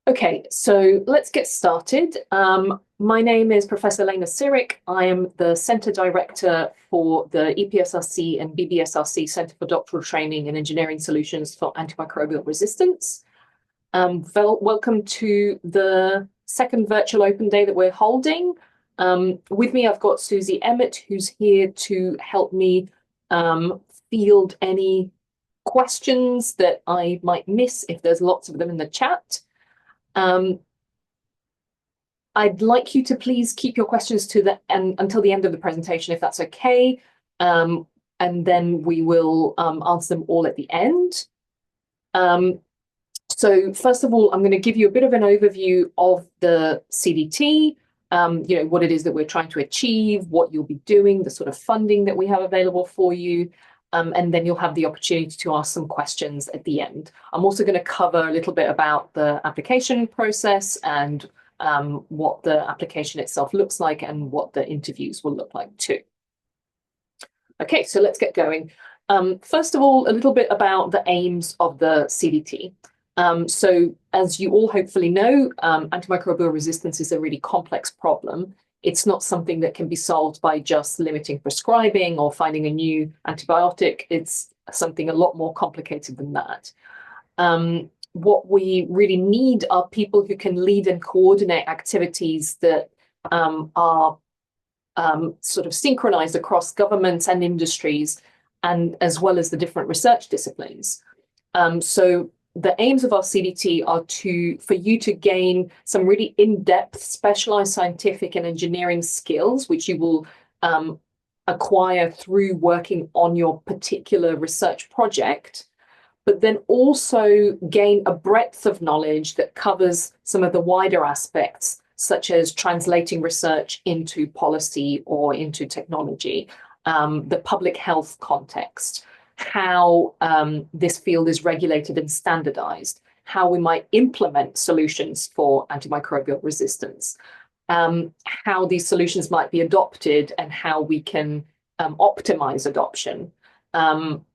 Okay, so let's get started. My name is Professor Lena Sirik. I am the Centre Director for the EPSRC and BBSRC Centre for Doctoral Training and Engineering Solutions for Antimicrobial Resistance. Welcome to the second virtual open day that we're holding. With me, I've got Susie Emmett, who's here to help me field any questions that I might miss if there's lots of them in the chat. I'd like you to please keep your questions to the end until the end of the presentation, if that's okay. And then we will answer them all at the end. So first of all, I'm going to give you a bit of an overview of the CDT, what it is that we're trying to achieve, what you'll be doing, the sort of funding that we have available for you. And then you'll have the opportunity to ask some questions at the end. I'm also going to cover a little bit about the application process and what the application itself looks like and what the interviews will look like too. Okay, so let's get going. First of all, a little bit about the aims of the CDT. So as you all hopefully know, antimicrobial resistance is a really complex problem. It's not something that can be solved by just limiting prescribing or finding a new antibiotic. It's something a lot more complicated than that. What we really need are people who can lead and coordinate activities that are sort of synchronized across governments and industries, and as well as the different research disciplines. So the aims of our CDT are for you to gain some really in-depth, specialized scientific and engineering skills, which you will acquire through working on your particular research project, but then also gain a breadth of knowledge that covers some of the wider aspects, such as translating research into policy or into technology, the public health context, how this field is regulated and standardized, how we might implement solutions for antimicrobial resistance, how these solutions might be adopted and how we can optimize adoption.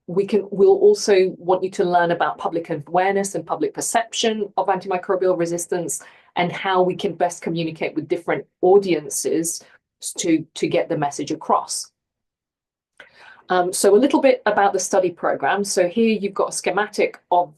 We'll also want you to learn about public awareness and public perception of antimicrobial resistance and how we can best communicate with different audiences to get the message across. So a little bit about the study program. So here you've got a schematic of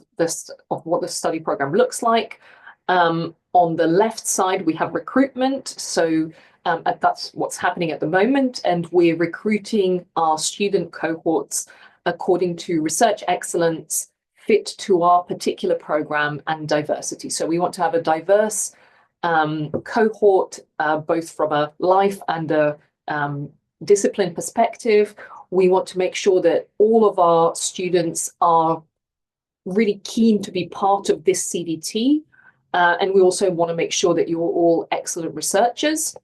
what the study program looks like. On the left side, we have recruitment. So that's what's happening at the moment. And we're recruiting our student cohorts according to research excellence, fit to our particular program, and diversity. So we want to have a diverse cohort, both from a life and a discipline perspective. We want to make sure that all of our students are really keen to be part of this CDT. And we also want to make sure that you're all excellent researchers.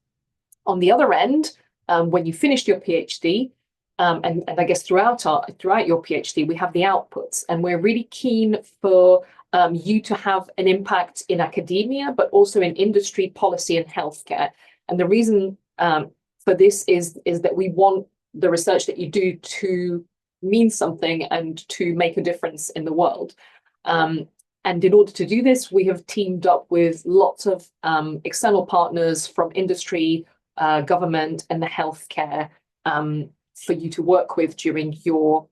On the other end, when you finished your PhD, and I guess throughout your PhD, we have the outputs. And we're really keen for you to have an impact in academia, but also in industry, policy, and healthcare. And the reason for this is that we want the research that you do to mean something and to make a difference in the world. And in order to do this, we have teamed up with lots of external partners from industry, government, and the healthcare for you to work with during your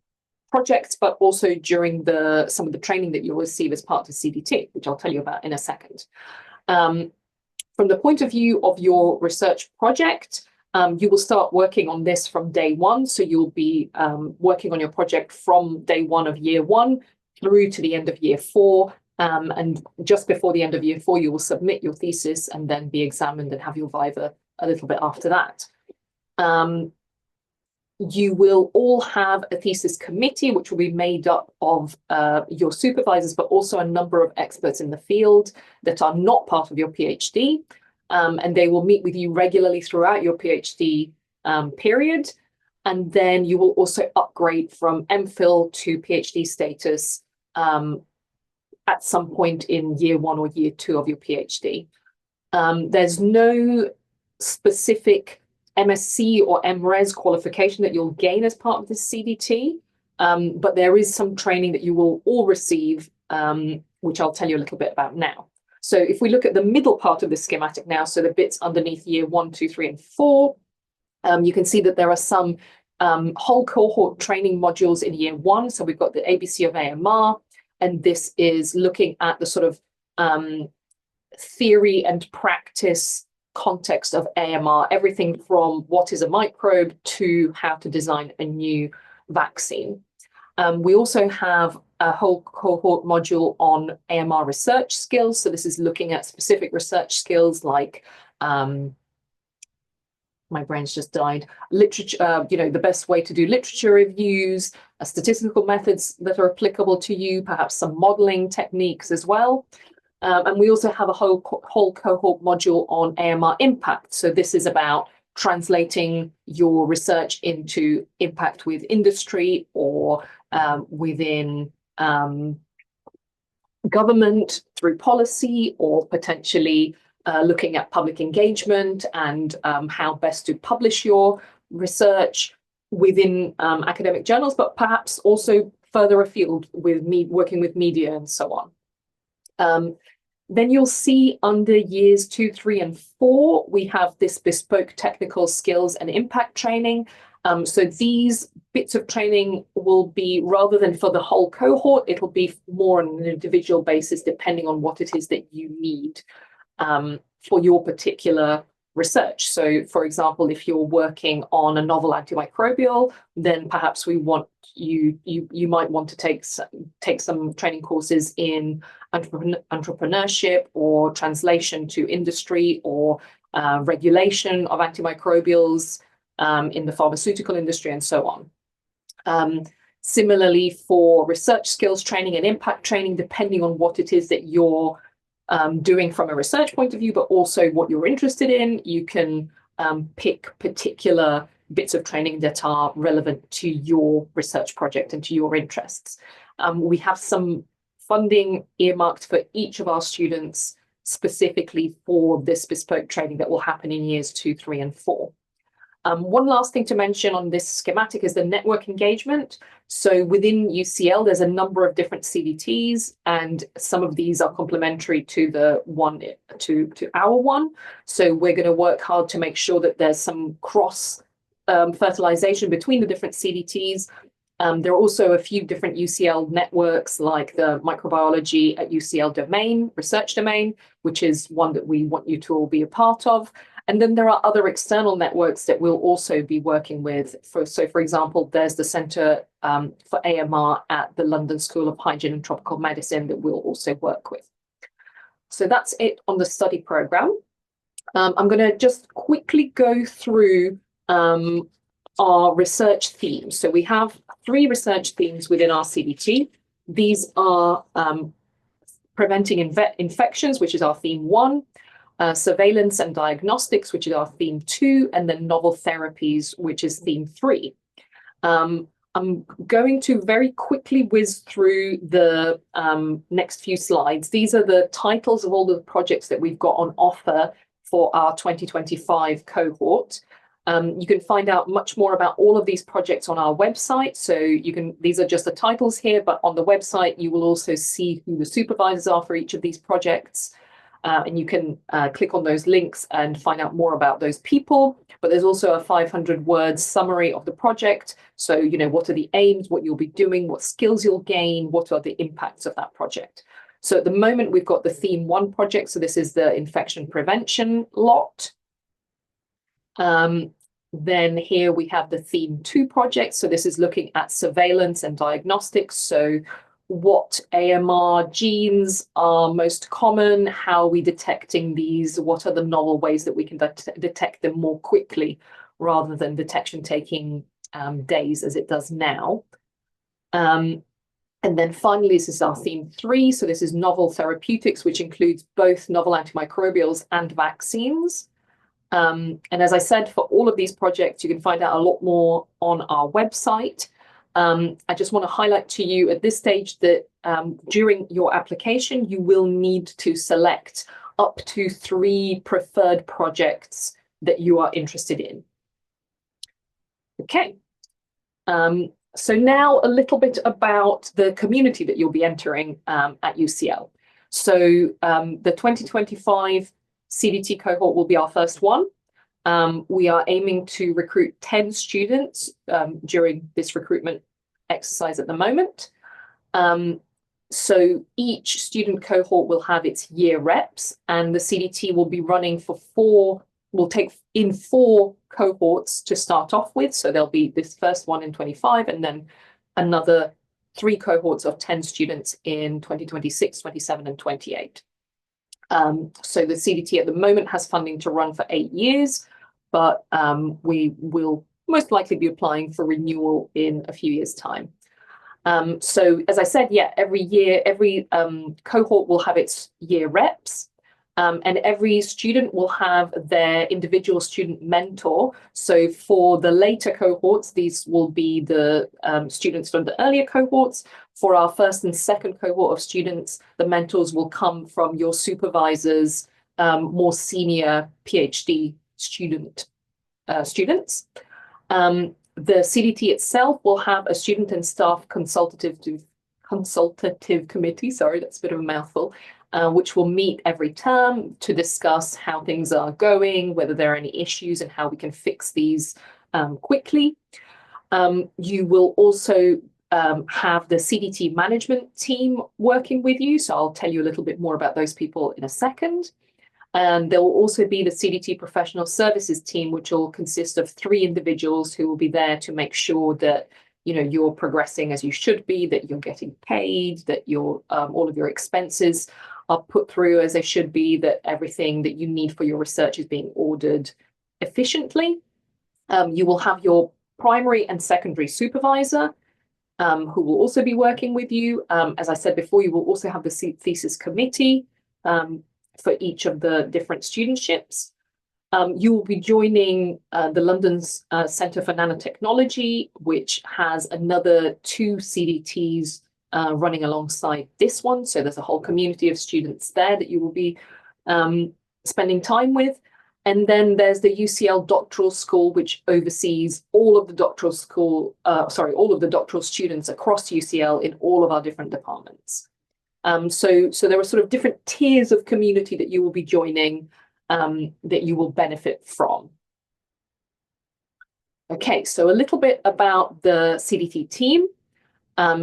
projects, but also during some of the training that you'll receive as part of CDT, which I'll tell you about in a second. From the point of view of your research project, you will start working on this from day one. So you'll be working on your project from day one of year one through to the end of year four. And just before the end of year four, you will submit your thesis and then be examined and have your viva a little bit after that. You will all have a thesis committee, which will be made up of your supervisors, but also a number of experts in the field that are not part of your PhD. And they will meet with you regularly throughout your PhD period. And then you will also upgrade from MPhil to PhD status at some point in year one or year two of your PhD. There's no specific MSc or MRes qualification that you'll gain as part of this CDT, but there is some training that you will all receive, which I'll tell you a little bit about now. So if we look at the middle part of the schematic now, so the bits underneath year 1, 2, 3, and 4, you can see that there are some whole cohort training modules in year 1. So we've got the ABC of AMR, and this is looking at the sort of theory and practice context of AMR, everything from what is a microbe to how to design a new vaccine. We also have a whole cohort module on AMR research skills. So this is looking at specific research skills like, my brain's just died, literature, the best way to do literature reviews, statistical methods that are applicable to you, perhaps some modeling techniques as well. And we also have a whole cohort module on AMR impact. So this is about translating your research into impact with industry or within government through policy, or potentially looking at public engagement and how best to publish your research within academic journals, but perhaps also further afield with working with media and so on. Then you'll see under years 2, 3, and 4, we have this bespoke technical skills and impact training. So these bits of training will be, rather than for the whole cohort, it'll be more on an individual basis, depending on what it is that you need for your particular research. So, for example, if you're working on a novel antimicrobial, then perhaps we want you might want to take some training courses in entrepreneurship or translation to industry, or regulation of antimicrobials in the pharmaceutical industry, and so on. Similarly, for research skills training and impact training, depending on what it is that you're doing from a research point of view, but also what you're interested in, you can pick particular bits of training that are relevant to your research project and to your interests. We have some funding earmarked for each of our students specifically for this bespoke training that will happen in years 2, 3, and 4. One last thing to mention on this schematic is the network engagement. So within UCL, there's a number of different CDTs, and some of these are complementary to the one to our one. So we're going to work hard to make sure that there's some cross fertilization between the different CDTs. There are also a few different UCL networks, like the microbiology at UCL domain, research domain, which is one that we want you to all be a part of. And then there are other external networks that we'll also be working with. So, for example, there's the Centre for AMR at the London School of Hygiene and Tropical Medicine that we'll also work with. So that's it on the study programme. I'm going to just quickly go through our research themes. So we have 3 research themes within our CDT. These are preventing infections, which is our theme 1. Surveillance and diagnostics, which is our theme 2, and then novel therapies, which is theme 3. I'm going to very quickly whiz through the next few slides. These are the titles of all the projects that we've got on offer for our 2025 cohort. You can find out much more about all of these projects on our website. So these are just the titles here, but on the website, you will also see who the supervisors are for each of these projects. And you can click on those links and find out more about those people. But there's also a 500-word summary of the project. So, what are the aims, what you'll be doing, what skills you'll gain, what are the impacts of that project. So at the moment, we've got the theme 1 project. So this is the infection prevention lot. Then here we have the theme 2 project. So this is looking at surveillance and diagnostics. So what AMR genes are most common, how are we detecting these, what are the novel ways that we can detect them more quickly rather than detection taking days as it does now. And then finally, this is our theme 3. So this is novel therapeutics, which includes both novel antimicrobials and vaccines. And as I said, for all of these projects, you can find out a lot more on our website. I just want to highlight to you at this stage that during your application, you will need to select up to 3 preferred projects that you are interested in. Okay. So now a little bit about the community that you'll be entering at UCL. So the 2025 CDT cohort will be our first one. We are aiming to recruit 10 students during this recruitment exercise at the moment. So each student cohort will have its year reps, and the CDT will be running for we'll take in 4 cohorts to start off with. So there'll be this first one in 25, and then another 3 cohorts of 10 students in 2026, 27, and 28. So the CDT at the moment has funding to run for 8 years, but we will most likely be applying for renewal in a few years' time. So as I said, yeah, every year, every cohort will have its year reps, and every student will have their individual student mentor. So for the later cohorts, these will be the students from the earlier cohorts. For our first and second cohort of students, the mentors will come from your supervisors, more senior PhD students. The CDT itself will have a student and staff consultative committee, sorry, that's a bit of a mouthful, which will meet every term to discuss how things are going, whether there are any issues and how we can fix these quickly. You will also have the CDT management team working with you, so I'll tell you a little bit more about those people in a second. And there will also be the CDT professional services team, which will consist of 3 individuals who will be there to make sure that you're progressing as you should be, that you're getting paid, that your all of your expenses are put through as they should be, that everything that you need for your research is being ordered efficiently. You will have your primary and secondary supervisor, who will also be working with you. As I said before, you will also have the thesis committee for each of the different studentships. You will be joining the London's Centre for Nanotechnology, which has another 2 CDTs running alongside this one. So there's a whole community of students there that you will be spending time with. And then there's the UCL Doctoral School, which oversees all of the doctoral students across UCL in all of our different departments. So there are sort of different tiers of community that you will be joining, that you will benefit from. Okay, so a little bit about the CDT team.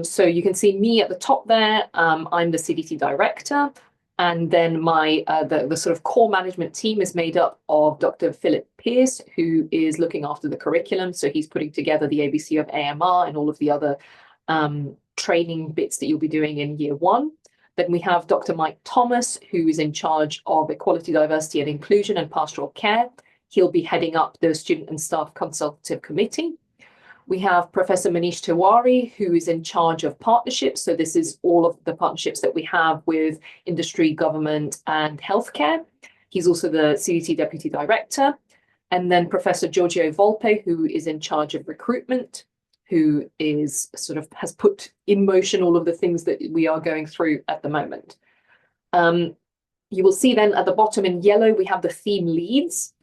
So you can see me at the top there. I'm the CDT director, and then the sort of core management team is made up of Dr. Philip Pearce, who is looking after the curriculum. So he's putting together the ABC of AMR and all of the other training bits that you'll be doing in year 1. Then we have Dr. Mike Thomas, who is in charge of equality, diversity and inclusion and pastoral care. He'll be heading up the student and staff consultative committee. We have Professor Manish Tiwari, who is in charge of partnerships. So this is all of the partnerships that we have with industry, government and healthcare. He's also the CDT deputy director. And then Professor Giorgio Volpe, who is in charge of recruitment, who is has put in motion all of the things that we are going through at the moment. You will see then at the bottom in yellow, we have the theme leads.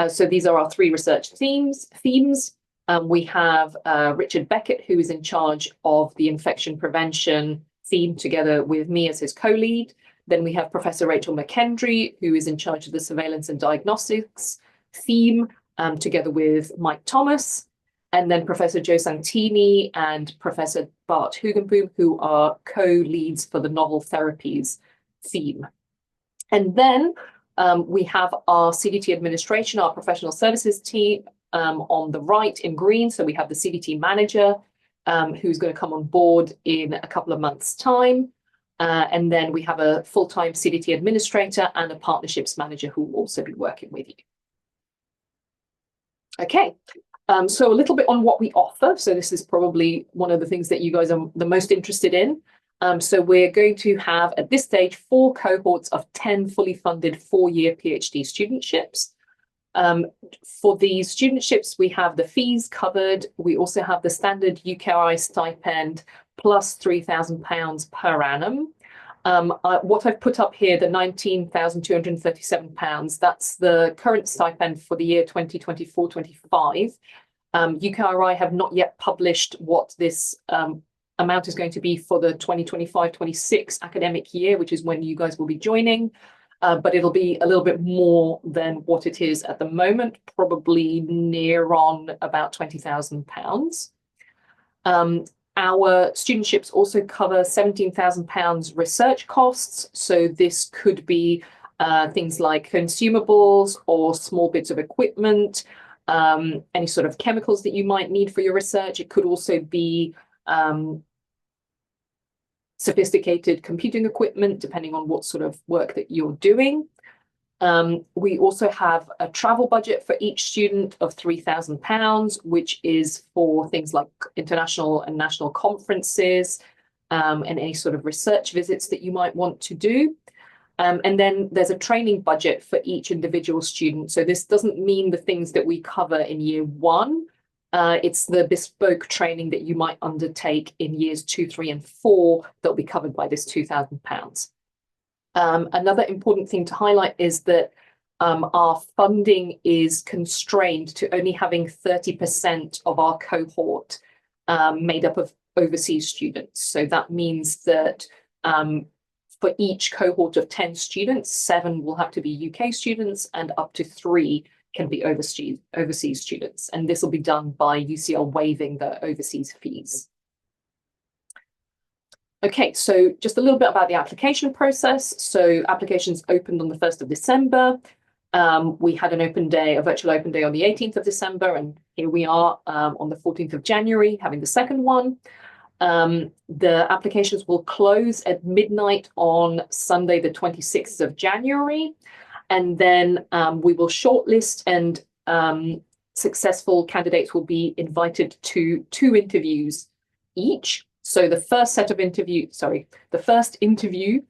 So these are our 3 research themes. We have Richard Beckett, who is in charge of the infection prevention theme together with me as his co-lead. Then we have Professor Rachel McKendry, who is in charge of the surveillance and diagnostics theme, together with Mike Thomas. And then Professor Joe Santini and Professor Bart Hugenboom, who are co-leads for the novel therapies theme. And then we have our CDT administration, our professional services team on the right in green. So we have the CDT manager, who's going to come on board in a couple of months' time. And then we have a full-time CDT administrator and a partnerships manager who will also be working with you. Okay. So a little bit on what we offer. So this is probably one of the things that you guys are the most interested in. So we're going to have, at this stage, 4 cohorts of 10 fully funded 4-year PhD studentships. For these studentships, we have the fees covered. We also have the standard UKRI stipend plus £3,000 per annum. What I've put up here, the £19,237, that's the current stipend for the year 2024-25. UKRI have not yet published what this amount is going to be for the 2025-26 academic year, which is when you guys will be joining. But it'll be a little bit more than what it is at the moment, probably near on about £20,000. Our studentships also cover £17,000 research costs. So this could be things like consumables or small bits of equipment, any sort of chemicals that you might need for your research. It could also be sophisticated computing equipment, depending on what sort of work that you're doing. We also have a travel budget for each student of £3,000, which is for things like international and national conferences and any sort of research visits that you might want to do. And then there's a training budget for each individual student. So this doesn't mean the things that we cover in year one. It's the bespoke training that you might undertake in years 2, 3, and 4 that'll be covered by this £2,000. Another important thing to highlight is that our funding is constrained to only having 30% of our cohort made up of overseas students. So that means that for each cohort of 10 students, 7 will have to be UK students and up to 3 can be overseas students. And this will be done by UCL waiving the overseas fees. Okay, so just a little bit about the application process. So applications opened on the 1st of December. We had an open day, a virtual open day on the 18th of December, and here we are on the 14th of January having the second one. The applications will close at midnight on Sunday, the 26th of January. And then we will shortlist, and successful candidates will be invited to 2 interviews each. So the first interview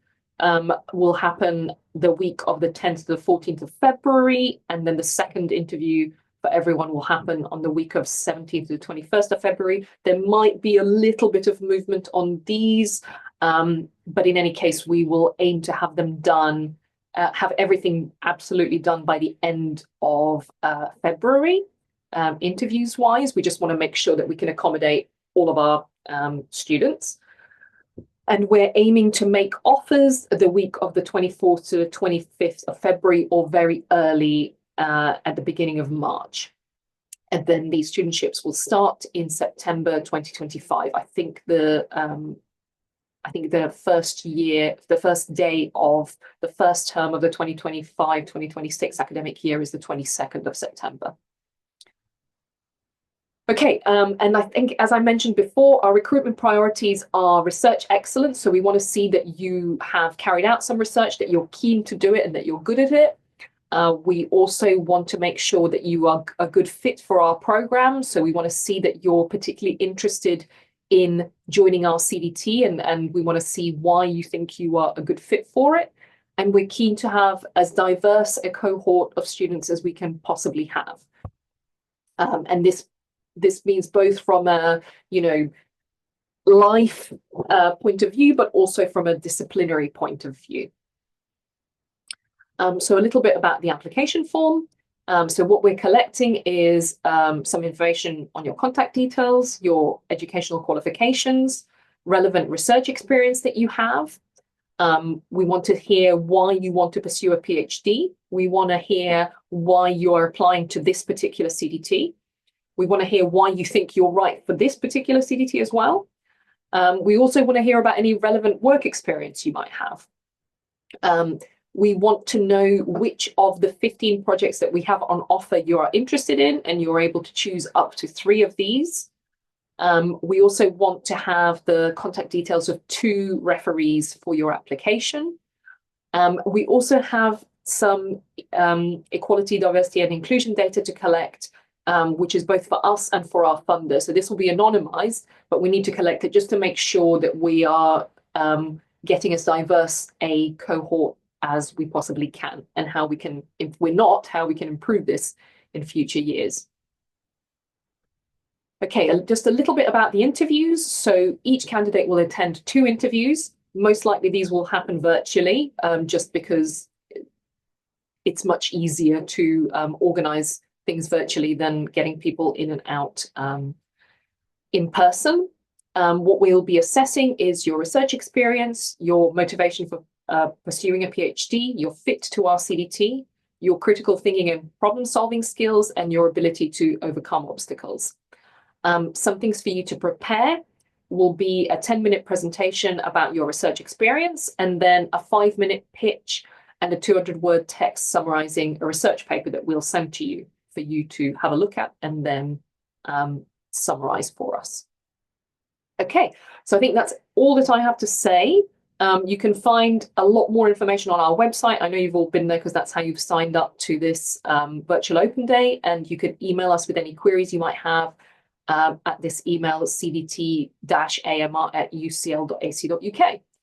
will happen the week of the 10th to the 14th of February. And then the second interview for everyone will happen on the week of 17th to the 21st of February. There might be a little bit of movement on these, but in any case, we will aim to have them done, have everything absolutely done by the end of February. Interviews-wise, we just want to make sure that we can accommodate all of our students. And we're aiming to make offers the week of the 24th to the 25th of February or very early at the beginning of March. And then these studentships will start in September 2025. I think the first day of the first term of the 2025-2026 academic year is the 22nd of September. Okay, and I think, as I mentioned before, our recruitment priorities are research excellence. So we want to see that you have carried out some research, that you're keen to do it and that you're good at it. We also want to make sure that you are a good fit for our program. So we want to see that you're particularly interested in joining our CDT, and we want to see why you think you are a good fit for it. And we're keen to have as diverse a cohort of students as we can possibly have. And this means both from a, life point of view, but also from a disciplinary point of view. So a little bit about the application form. So what we're collecting is some information on your contact details, your educational qualifications, relevant research experience that you have. We want to hear why you want to pursue a PhD. We want to hear why you're applying to this particular CDT. We want to hear why you think you're right for this particular CDT as well. We also want to hear about any relevant work experience you might have. We want to know which of the 15 projects that we have on offer you are interested in, and you're able to choose up to 3 of these. We also want to have the contact details of 2 referees for your application. We also have some equality, diversity, and inclusion data to collect, which is both for us and for our funder. So this will be anonymized, but we need to collect it just to make sure that we are getting as diverse a cohort as we possibly can, and how we can, if we're not, how we can improve this in future years. Okay, just a little bit about the interviews. So each candidate will attend 2 interviews. Most likely these will happen virtually, just because it's much easier to organize things virtually than getting people in and out in person. What we'll be assessing is your research experience, your motivation for pursuing a PhD, your fit to our CDT, your critical thinking and problem-solving skills, and your ability to overcome obstacles. Some things for you to prepare will be a 10-minute presentation about your research experience, and then a 5-minute pitch and a 200-word text summarizing a research paper that we'll send to you for you to have a look at and then summarize for us. Okay, so I think that's all that I have to say. You can find a lot more information on our website. I know you've all been there because that's how you've signed up to this virtual open day, and you can email us with any queries you might have at this email, cdt-amr@ucl.ac.uk.